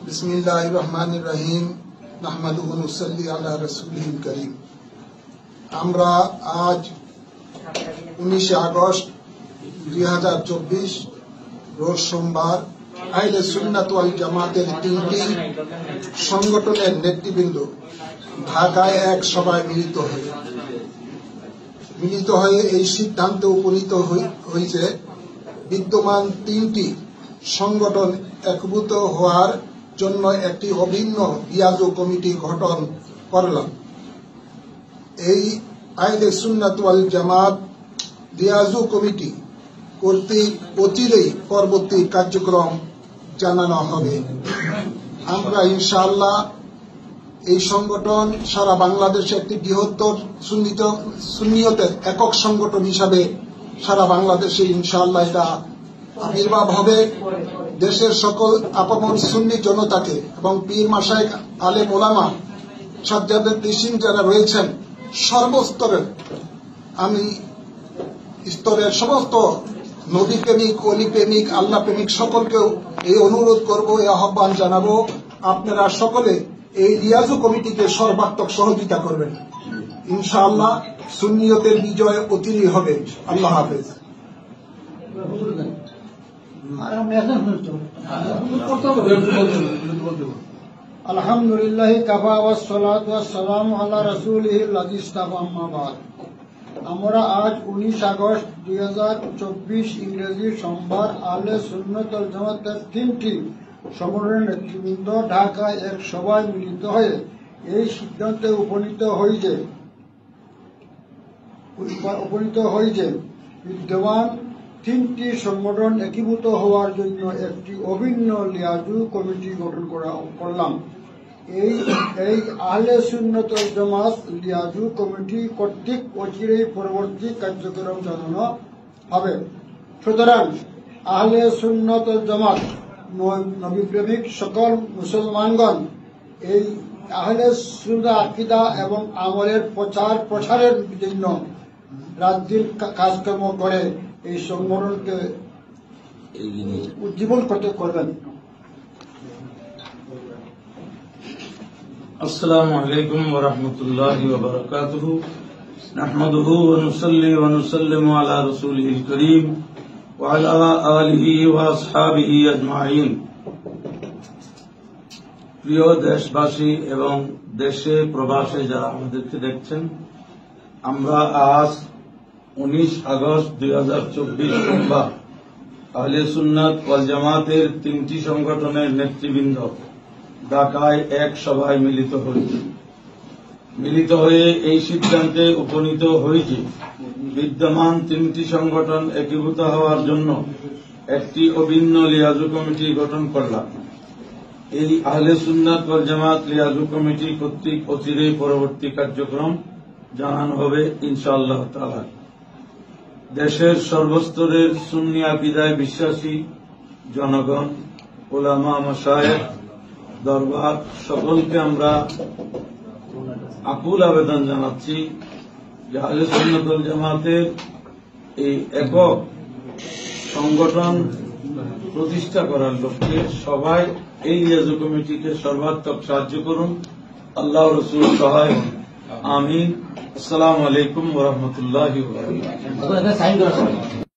बिस्मिल्लाहिर रहमानिर रहीम नहमदुहु व नुसल्ली अला रसूलिल करीम। আমরা আজ 19 আগস্ট 2024 রোজ সোমবার আহলে সুন্নাত ওয়াল জামাতের তিনটি সংগঠনের নেতৃবৃন্দ ঢাকায় এক সভায় মিলিত হয়ে এই সিদ্ধান্তে উপনীত হয়েছে বিদ্যমান তিনটি সংগঠন একীভূত হওয়ার জন্য একটি অভিন্ন রিয়াজু কমিটি গঠন করলাম। এই আহলে সুন্নাত ওয়াল জামাত রিয়াজু কমিটি কর্তৃক অচিরেই পরবর্তী কার্যক্রম জানানো হবে। আমরা ইনশাআল্লাহ এই সংগঠন সারা বাংলাদেশে একটি বৃহত্তর সুন্নিয়তের একক সংগঠন হিসাবে সারা বাংলাদেশে ইনশাআল্লাহ এটা আবির্ভাব হবে। দেশের সকল আপামর সুন্নি জনতাকে এবং পীর মাশায়েখ আলেম ওলামা সাজ্জাদের টিসিং যারা রয়েছেন সর্বস্তরের আমি স্তরের সমস্ত নবী প্রেমিক ওলি প্রেমিক আল্লাহ প্রেমিক সকলকেও এই অনুরোধ করব, এই আহ্বান জানাবো, আপনারা সকলে এই রিয়াজু কমিটিকে সর্বাত্মক সহযোগিতা করবেন। ইনশাআল্লাহ সুন্নিয়তের বিজয় অচিরেই হবে। আল্লাহ হাফেজ। আলহামদুলিল্লাহ কাফা ওয়াস সালাতু ওয়াস সালামু আলা রাসূলিহিল লাযী ইসতাফা আম্মা বাদ। আমরা আজ 19 আগস্ট 2024 ইংরেজি সোমবার আহলে সুন্নাত ওয়াল জামাতের তিনটি সংগঠনের নেতৃবৃন্দ ঢাকায় এক সভায় মিলিত হয়ে এই সিদ্ধান্তে উপনীত হয়েছে বিদ্যমান তিনটি সংগঠন একীভূত হওয়ার জন্য একটি অভিন্ন রিয়াজু কমিটি গঠন করলাম। এই আহলে সুন্নাত ওয়াল জামাত রিয়াজু কমিটি কর্তৃক অচিরেই পরবর্তী কার্যক্রম জানানো হবে। সুতরাং আহলে সুন্নাত ওয়াল জামাত নবী প্রেমিক সকল মুসলমানগণ এই আহলে সুন্নাহ আকীদা এবং আমলের প্রসারের জন্য রাত-দিন কাজকর্ম করে এই সংগঠনকে উজ্জীবন করবেন। আসসালামু আলাইকুম ওয়া রাহমাতুল্লাহি ওয়া বারাকাতুহু। নাহমাদুহু ওয়া নুসাল্লি ওয়া নুসাল্লিমু আলা রাসূলিল কারীম ওয়া আলা আলিহি ওয়া আসহাবিহি আজমাইন। প্রিয় দেশবাসী এবং দেশে প্রবাসে যারা আমাদেরকে দেখছেন, আমরা আজ 19 আগস্ট 2024 সোমবার আহলে সুন্নাত ওয়াল জামাতের তিনটি সংগঠনের নেতৃবৃন্দ ঢাকায় এক সভায় মিলিত হয়ে এই সিদ্ধান্তে উপনীত হয়েছে বিদ্যমান তিনটি সংগঠন একীভূত হওয়ার জন্য একটি অভিন্ন রিয়াজু কমিটি গঠন করলাম। এই আহলে সুন্নাত ওয়াল জামাত রিয়াজু কমিটি কর্তৃক অচিরেই পরবর্তী কার্যক্রম জানানো হবে ইনশাআল্লাহ তাআলা। দেশের সর্বস্তরের সুন্নি আকীদায় বিশ্বাসী জনগণ, ওলামা, মাশায়েখ, দরবার সকলকে আমরা আকুল আবেদন জানাচ্ছি যে আহলে সুন্নাত ওয়াল জামাতের এই একক সংগঠন প্রতিষ্ঠা করার লক্ষ্যে সবাই এই রিয়াজু কমিটিকে সর্বাত্মক সাহায্য করুন। আল্লাহ রাসূল সহায় হন। আমিন। আসসালামু আলাইকুম ওয়া রাহমাতুল্লাহি ওয়া বারাকাতুহু।